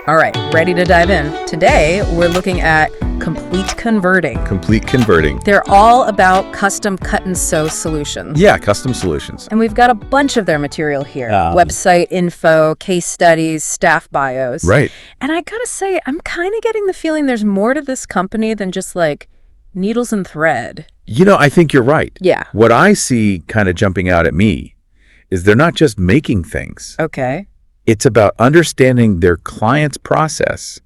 All right, ready to dive in. Today, we're looking at complete converting. Complete converting. They're all about custom cut and sew solutions. Yeah, custom solutions. And we've got a bunch of their material here. Website info, case studies, staff bios. Right. And I gotta say, I'm kind of getting the feeling there's more to this company than just like needles and thread. You know, I think you're right. Yeah. What I see kind of jumping out at me is they're not just making things. Okay. It's about understanding their client's process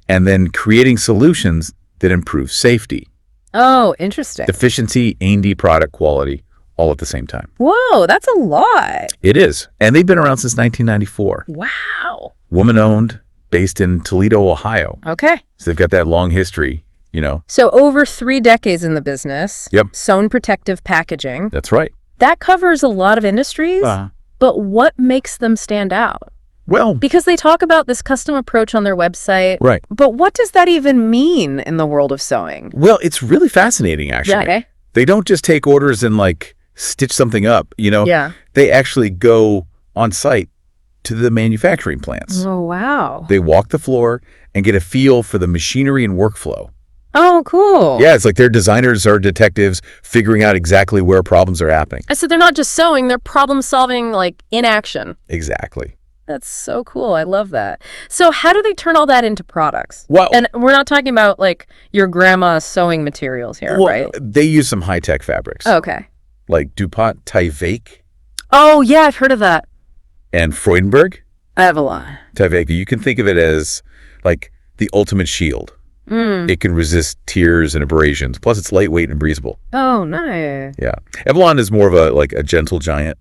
and then creating solutions that improve safety, Oh, interesting. efficiency, A&D product quality, all at the same time. Whoa, that's a lot. It is. And they've been around since 1994. Wow. Woman-owned, based in Toledo, Ohio. Okay. So they've got that long history, you know. So over 3 decades in the business. Yep. Sewn protective packaging. That's right. That covers a lot of industries, but what makes them stand out? Well, Because they talk about this custom approach on their website. right. But what does that even mean in the world of sewing? Well, it's really fascinating, actually. Yeah, okay. They don't just take orders and, like, stitch something up, you know? Yeah. They actually go on site to the manufacturing plants. Oh, wow. They walk the floor and get a feel for the machinery and workflow. Oh, cool. Yeah, it's like their designers are detectives figuring out exactly where problems are happening. So they're not just sewing, they're problem solving like in action. Exactly. That's so cool. I love that. So how do they turn all that into products? Well, And we're not talking about like your grandma's sewing materials here, right? they use some high-tech fabrics, Okay. like DuPont Tyvek Oh, yeah, I've heard of that. and Freudenberg. Avalon. Tyvek, you can think of it as like the ultimate shield. It can resist tears and abrasions. Plus, it's lightweight and breathable. Oh, nice. Yeah. Avalon is more of a gentle giant.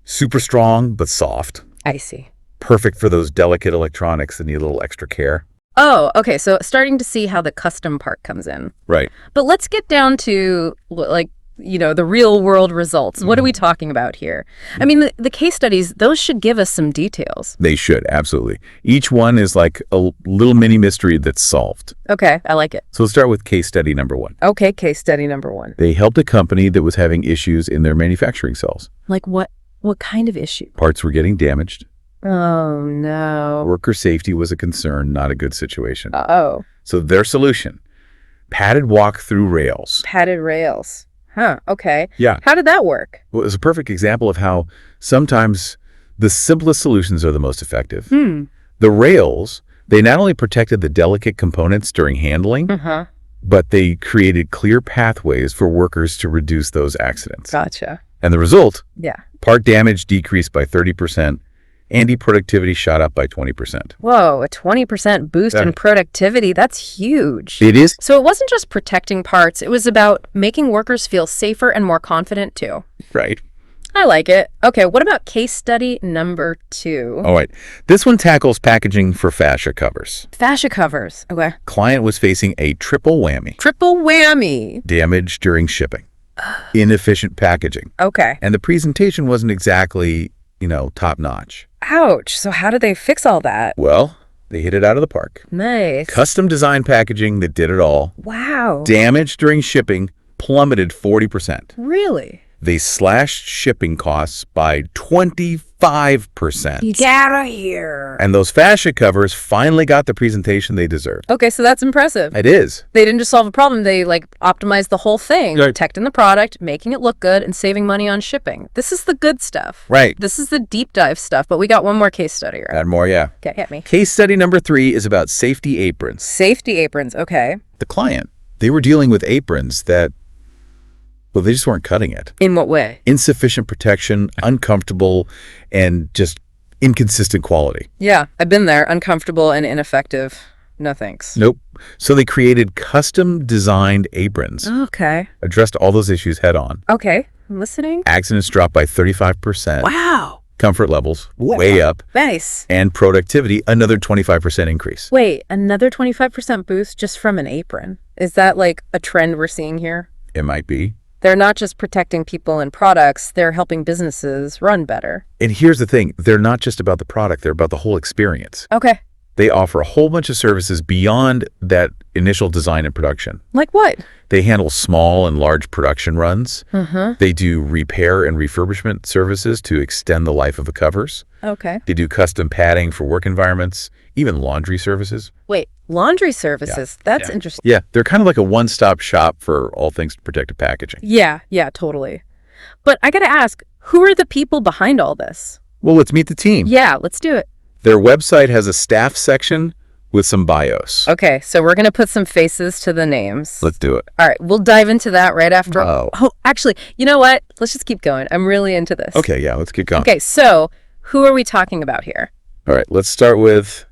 Super strong, but soft. I see. Perfect for those delicate electronics that need a little extra care. Oh, okay. So starting to see how the custom part comes in. Right. But let's get down to like, the real world results. What are we talking about here? I mean, the case studies, those should give us some details. They should, absolutely. Each one is like a little mini mystery that's solved. Okay, I like it. So let's start with case study number 1. Okay, case study number 1. They helped a company that was having issues in their manufacturing cells. Like what kind of issue? Parts were getting damaged. Oh, no. Worker safety was a concern, not a good situation. Uh-oh. So their solution, padded walk-through rails. Padded rails. Huh, okay. Yeah. How did that work? Well, it was a perfect example of how sometimes the simplest solutions are the most effective. The rails, they not only protected the delicate components during handling, but they created clear pathways for workers to reduce those accidents. Gotcha. And the result, Yeah. part damage decreased by 30%, and productivity shot up by 20%. Whoa, a 20% boost in productivity. That's huge. It is. So it wasn't just protecting parts. It was about making workers feel safer and more confident, too. Right. I like it. Okay, what about case study number 2? All right. This one tackles packaging for fascia covers. Fascia covers. Okay. Client was facing a triple whammy. Triple whammy. Damage during shipping. Inefficient packaging. Okay. And the presentation wasn't exactly, top-notch. Ouch. So how did they fix all that? Well, they hit it out of the park. Nice. Custom design packaging that did it all. Wow. Damage during shipping plummeted 40%. Really? They slashed shipping costs by 25%. Get out of here. And those fascia covers finally got the presentation they deserved. Okay, so that's impressive. It is. They didn't just solve a problem, they optimized the whole thing, Right. protecting the product, making it look good, and saving money on shipping. This is the good stuff. Right. This is the deep dive stuff, but we got one more case study, right? Add more, yeah. Okay, hit me. Case study number 3 is about safety aprons. Safety aprons, okay. The client, they were dealing with aprons that, well, they just weren't cutting it. In what way? Insufficient protection, uncomfortable, and just inconsistent quality. Yeah, I've been there. Uncomfortable and ineffective. No thanks. Nope. So they created custom designed aprons, Okay. addressed all those issues head on. Okay, I'm listening. Accidents dropped by 35%. Wow. Comfort levels way up. Nice. And productivity, another 25% increase. Wait, another 25% boost just from an apron. Is that like a trend we're seeing here? It might be. They're not just protecting people and products, they're helping businesses run better. And here's the thing. They're not just about the product. They're about the whole experience. Okay. They offer a whole bunch of services beyond that initial design and production. Like what? They handle small and large production runs. Mm-hmm. They do repair and refurbishment services to extend the life of the covers. Okay. They do custom padding for work environments, even laundry services. Wait, laundry services. That's Yeah. interesting. Yeah, they're kind of like a one-stop shop for all things protective packaging. Yeah, totally. But I got to ask, who are the people behind all this? Well, let's meet the team. Yeah, let's do it. Their website has a staff section with some bios. Okay, so we're going to put some faces to the names. Let's do it. All right, we'll dive into that right after. Oh. Actually, you know what? Let's just keep going. I'm really into this. Okay, yeah, let's get going. Okay, so who are we talking about here? All right, let's start with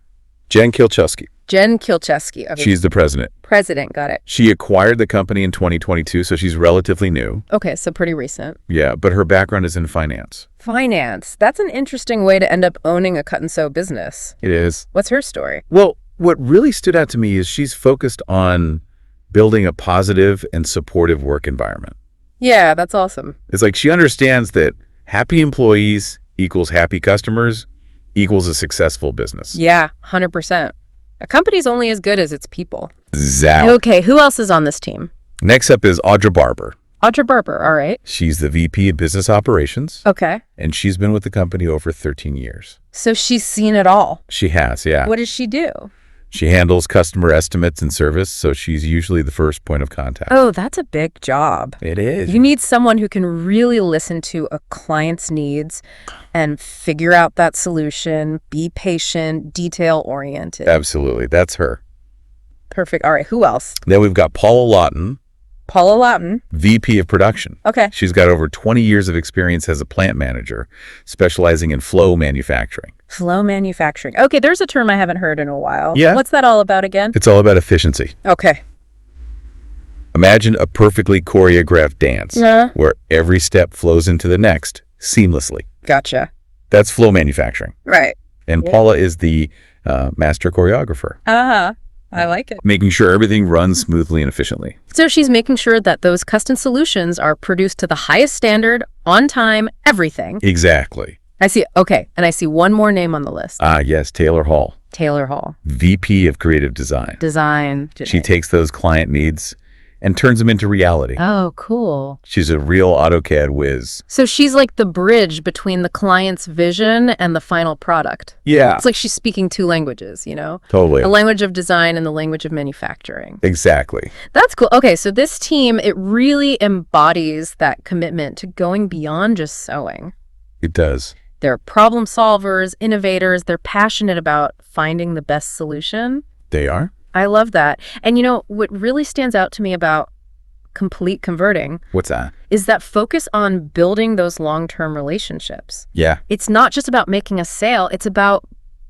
Jen Kilchewski. Jen Kilchewski. Okay. She's the president. President, got it. She acquired the company in 2022, so she's relatively new. Okay, so pretty recent. Yeah, but her background is in finance. Finance. That's an interesting way to end up owning a cut-and-sew business. It is. What's her story? Well, what really stood out to me is she's focused on building a positive and supportive work environment. Yeah, that's awesome. It's like she understands that happy employees equals happy customers equals a successful business. Yeah, 100%. A company's only as good as its people. Exactly. Okay, who else is on this team? Next up is Audra Barber. Audra Barber, all right. She's the VP of Business Operations, Okay. and she's been with the company over 13 years. So she's seen it all. She has, yeah. What does she do? She handles customer estimates and service, so she's usually the first point of contact. Oh, that's a big job. It is. You need someone who can really listen to a client's needs and figure out that solution, be patient, detail-oriented. Absolutely. That's her. Perfect. All right, who else? Then we've got Paula Lawton, Paula Lawton. VP of Production. Okay. She's got over 20 years of experience as a plant manager, specializing in flow manufacturing. Flow manufacturing. Okay, there's a term I haven't heard in a while. Yeah. What's that all about again? It's all about efficiency. Okay. Imagine a perfectly choreographed dance Yeah. where every step flows into the next seamlessly. Gotcha. That's flow manufacturing. Right. And Yeah. Paula is the master choreographer, Uh-huh. I like it. making sure everything runs smoothly and efficiently. So she's making sure that those custom solutions are produced to the highest standard, on time, everything. Exactly. I see. Okay. And I see one more name on the list. Yes, Taylor Hall, Taylor Hall. VP of Creative Design. Design. She takes those client needs and turns them into reality. Oh, cool. She's a real AutoCAD whiz. So she's like the bridge between the client's vision and the final product. Yeah, It's like she's speaking two languages, you know? totally. The language of design and the language of manufacturing. Exactly. That's cool. Okay, so this team, it really embodies that commitment to going beyond just sewing. It does. They're problem solvers, innovators. They're passionate about finding the best solution. They are? I love that. And you know, what really stands out to me about complete converting What's that? is that focus on building those long-term relationships. Yeah, It's not just about making a sale, it's about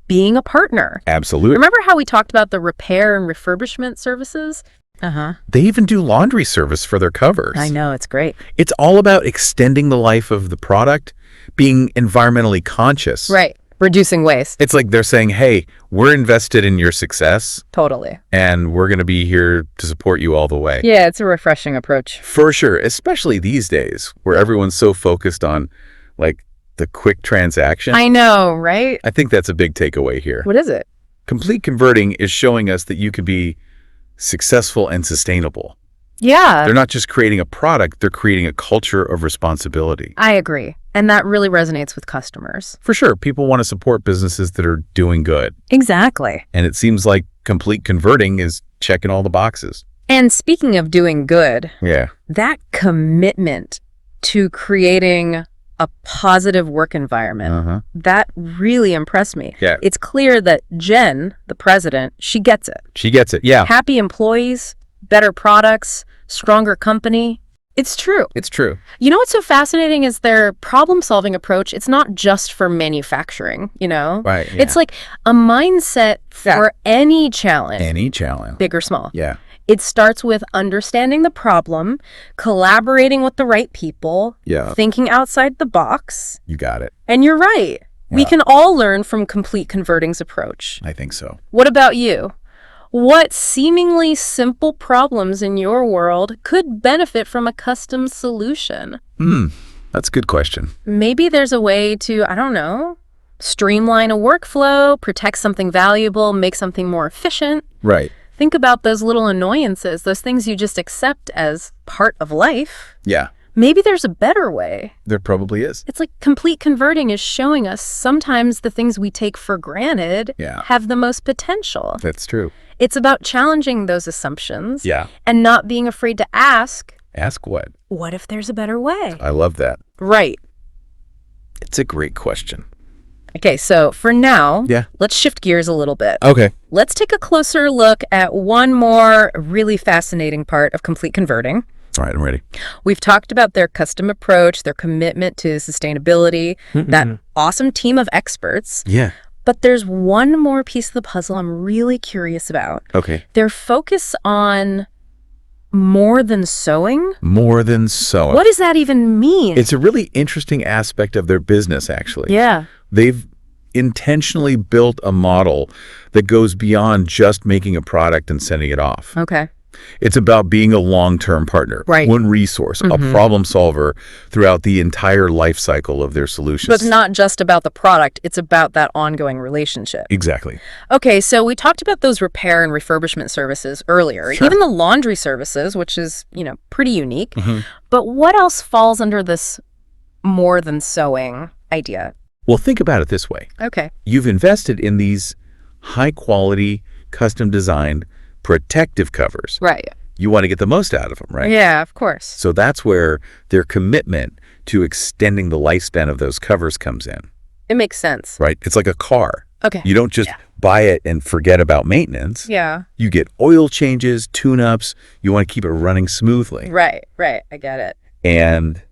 being a partner. absolutely. Remember how we talked about the repair and refurbishment services? Uh-huh. They even do laundry service for their covers. I know, it's great. It's all about extending the life of the product, being environmentally conscious. Right. Reducing waste. It's like they're saying, hey, we're invested in your success Totally. and we're going to be here to support you all the way. Yeah, it's a refreshing approach. For sure, especially these days where everyone's so focused on like the quick transaction. I know, right? I think that's a big takeaway here. What is it? Complete converting is showing us that you can be successful and sustainable. Yeah, They're not just creating a product, they're creating a culture of responsibility. I agree. And that really resonates with customers. For sure, people want to support businesses that are doing good. Exactly. And it seems like complete converting is checking all the boxes. And speaking of doing good, Yeah. that commitment to creating a positive work environment, Uh-huh. that really impressed me. Yeah. It's clear that Jen, the president, she gets it. She gets it. Yeah. Happy employees, better products, stronger company. It's true. It's true. You know what's so fascinating is their problem-solving approach. It's not just for manufacturing, you know? Right. Yeah. It's like a mindset for any challenge, Any challenge. big or small. Yeah. It starts with understanding the problem, collaborating with the right people, Yeah. thinking outside the box. You got it. And you're right. We Yeah. can all learn from Complete Converting's approach. I think so. What about you? What seemingly simple problems in your world could benefit from a custom solution? That's a good question. Maybe there's a way to, I don't know, streamline a workflow, protect something valuable, make something more efficient. Right. Think about those little annoyances, those things you just accept as part of life. Yeah. maybe there's a better way. There probably is. It's like complete converting is showing us sometimes the things we take for granted have the most potential. That's true. It's about challenging those assumptions and not being afraid to ask. Ask what? What if there's a better way? I love that. Right. It's a great question. Okay, so for now, let's shift gears a little bit. Okay. Let's take a closer look at one more really fascinating part of complete converting. All right, I'm ready. We've talked about their custom approach, their commitment to sustainability, that awesome team of experts. Yeah. But there's one more piece of the puzzle I'm really curious about. Okay. Their focus on more than sewing. More than sewing. What does that even mean? It's a really interesting aspect of their business, actually. Yeah. They've intentionally built a model that goes beyond just making a product and sending it off. Okay. It's about being a long-term partner, one resource, a problem solver throughout the entire life cycle of their solutions. But it's not just about the product, it's about that ongoing relationship. Exactly. Okay, so we talked about those repair and refurbishment services earlier, even the laundry services, which is, pretty unique. But what else falls under this more than sewing idea? Well, think about it this way. Okay. You've invested in these high-quality, custom-designed protective covers. Right. You want to get the most out of them, right? Yeah, of course. So that's where their commitment to extending the lifespan of those covers comes in. It makes sense. Right? It's like a car. Okay. You don't just buy it and forget about maintenance. Yeah. You get oil changes, tune-ups. You want to keep it running smoothly. Right. I get it. And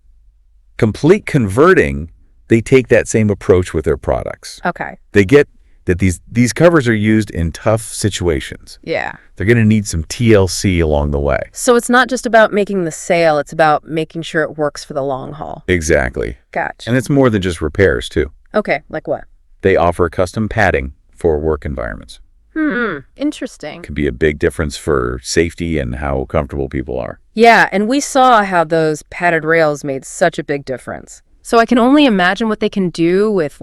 complete converting, they take that same approach with their products. Okay. They get that these covers are used in tough situations. Yeah. They're going to need some TLC along the way. So it's not just about making the sale, it's about making sure it works for the long haul. Exactly. Gotcha. And it's more than just repairs, too. Okay, like what? They offer custom padding for work environments. Interesting. Could be a big difference for safety and how comfortable people are. Yeah, and we saw how those padded rails made such a big difference. So I can only imagine what they can do with,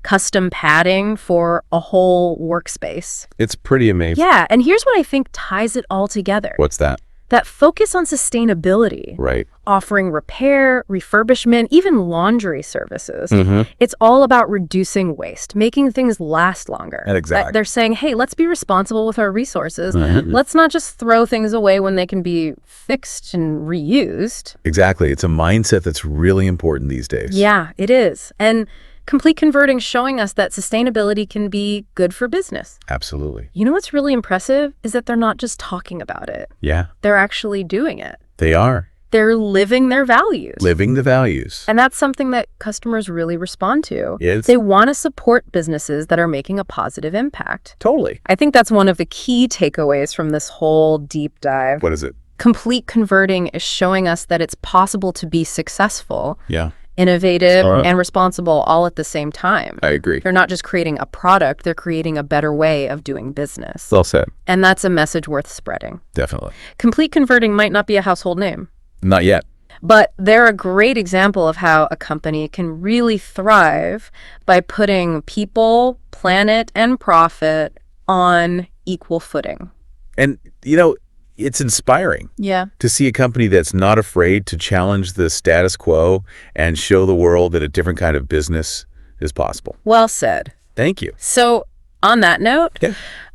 custom padding for a whole workspace. It's pretty amazing. Yeah, and here's what I think ties it all together. What's that? That focus on sustainability. Right. Offering repair, refurbishment, even laundry services. It's all about reducing waste, making things last longer. Exactly. They're saying, hey, let's be responsible with our resources. Let's not just throw things away when they can be fixed and reused. Exactly. It's a mindset that's really important these days. Yeah, it is. And complete converting showing us that sustainability can be good for business. Absolutely. You know what's really impressive is that they're not just talking about it. Yeah. They're actually doing it. They are. They're living their values. Living the values. And that's something that customers really respond to. Yes. They want to support businesses that are making a positive impact. Totally. I think that's one of the key takeaways from this whole deep dive. What is it? Complete converting is showing us that it's possible to be successful. Yeah. Innovative and responsible all at the same time. I agree. They're not just creating a product, they're creating a better way of doing business. Well said. And that's a message worth spreading. Definitely. Complete converting might not be a household name, Not yet. but they're a great example of how a company can really thrive by putting people, planet, and profit on equal footing. And, it's inspiring Yeah. to see a company that's not afraid to challenge the status quo and show the world that a different kind of business is possible. Well said. Thank you. So on that note, Yeah.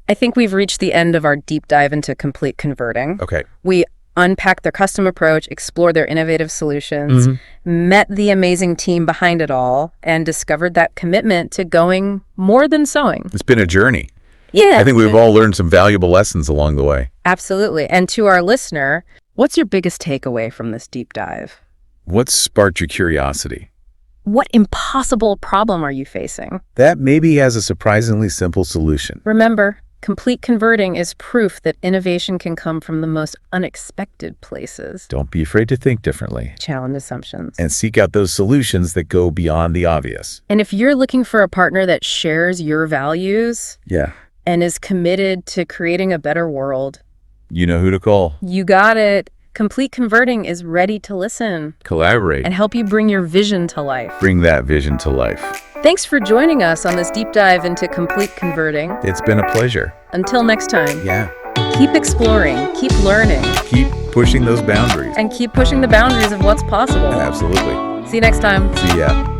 I think we've reached the end of our deep dive into complete converting. Okay. We unpacked their custom approach, explored their innovative solutions, met the amazing team behind it all, and discovered that commitment to going more than sewing. It's been a journey. Yeah. I think we've all learned some valuable lessons along the way. Absolutely. And to our listener, what's your biggest takeaway from this deep dive? What sparked your curiosity? What impossible problem are you facing? That maybe has a surprisingly simple solution. Remember, complete converting is proof that innovation can come from the most unexpected places. Don't be afraid to think differently. Challenge assumptions. And seek out those solutions that go beyond the obvious. And if you're looking for a partner that shares your values Yeah. and is committed to creating a better world, You know who to call. you got it. Complete converting is ready to listen Collaborate. and help you bring your vision to life. Bring that vision to life. Thanks for joining us on this deep dive into complete converting. It's been a pleasure. Until next time, Yeah. keep keep exploring, keep learning, Keep pushing those boundaries. and keep pushing the boundaries of what's possible. Absolutely. See you next time. See ya.